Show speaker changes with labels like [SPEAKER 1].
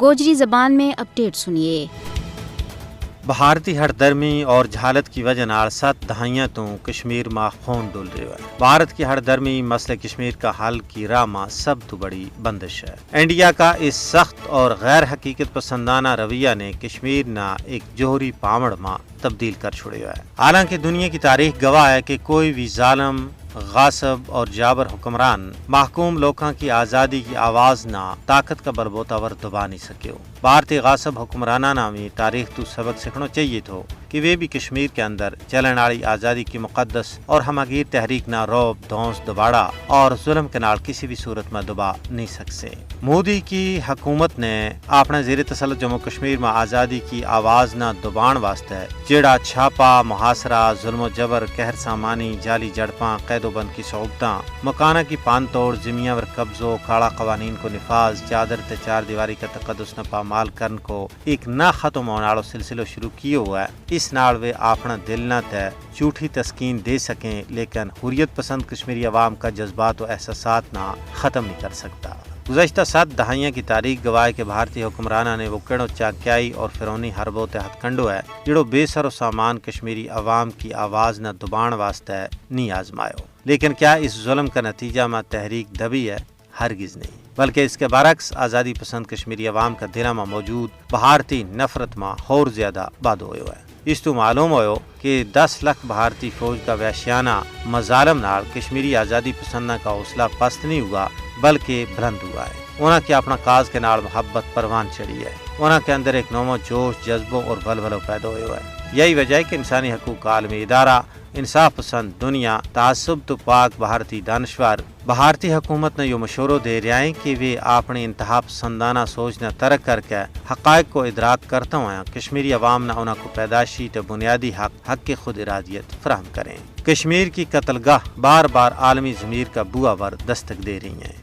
[SPEAKER 1] گوجری زبان میں اپڈیٹ سنیے۔
[SPEAKER 2] بھارتی ہر درمی اور جہالت کی وجہ نال 7 دہائیاں تو کشمیر ماں خون ڈول رہی ہے۔ بھارت کی ہر درمی مسئلہ کشمیر کا حل کی راہ ماں سب تو بڑی بندش ہے۔ انڈیا کا اس سخت اور غیر حقیقت پسندانہ رویہ نے کشمیر نہ ایک جوہری پامڑ ماں تبدیل کر چھوڑیا ہے۔ حالانکہ دنیا کی تاریخ گواہ ہے کہ کوئی بھی ظالم، غاصب اور جابر حکمران محکوم لوکاں کی آزادی کی آواز نہ طاقت کا بلبوتا ور دبا نہیں سکے ہو۔ بھارتی غاصب حکمرانہ نامی تاریخ تو سبق سیکھنا چاہیے تھو کہ وہ بھی کشمیر کے اندر چلن والی آزادی کی مقدس اور ہمگیر تحریک نہ روب، دھونس، دباڑا اور ظلم کے نال کسی بھی صورت میں دبا نہیں سکتے۔ مودی کی حکومت نے اپنا زیر تسلط جموں کشمیر میں آزادی کی آواز نہ دبان واسطے جیڑا چھاپا، محاصرہ، ظلم و جبر، قہر سامانی، جعلی جڑپاں، قید و بند کی صعوبتاں، مکانہ کی پان توڑ، زمیاں ور قبضوں، کالا قوانین کو نفاذ، چادر تے چار دیواری کا تقدس نہ پامال کرن کو ایک نہ ختم ہونے والا سلسلہ شروع کیا ہوا ہے۔ اس نال وہ اپنا دل نہ تے جھوٹی تسکین دے سکیں، لیکن حریت پسند کشمیری عوام کا جذبات و احساسات نہ ختم نہیں کر سکتا۔ گزشتہ 7 دہائیاں کی تاریخ گواہ کہ بھارتی حکمرانہ نے وہ کڑو چاکیائی اور فرونی حربوں تے ہتھ کنڈو ہے جڑو بے سر و سامان کشمیری عوام کی آواز نہ دبان واسطے نہیں آزمائے۔ لیکن کیا اس ظلم کا نتیجہ میں تحریک دبی ہے؟ ہرگز نہیں، بلکہ اس کے برعکس آزادی پسند کشمیری عوام کا دل میں موجود بھارتی نفرت میں اور زیادہ باد ہوئے ہے۔ اس تو معلوم ہوئے کہ 10 لاکھ بھارتی فوج کا وحشیانہ مظالم نال کشمیری آزادی پسندہ کا حوصلہ پست نہیں ہوا بلکہ بلند ہوا ہے۔ انہاں کی اپنا کاز کے نال محبت پروان چڑھی ہے۔ انہاں کے اندر ایک نومو جوش، جذبوں اور ولولہ پیدا ہوئے ہے۔ یہی وجہ ہے کہ انسانی حقوق عالمی ادارہ، انصاف پسند دنیا، تعصب تو پاک بھارتی دانشور بھارتی حکومت نے یہ مشورہ دے رہے ہیں کہ وہ اپنی انتہا پسندانہ سوچ نہ ترک کر کے حقائق کو ادراک کرتا ہوا کشمیری عوام نہ انہوں کو پیدائشی تے بنیادی حق کی خود ارادیت فراہم کریں۔ کشمیر کی قتل گاہ بار بار عالمی ضمیر کا بوا ور دستک دے رہی ہیں۔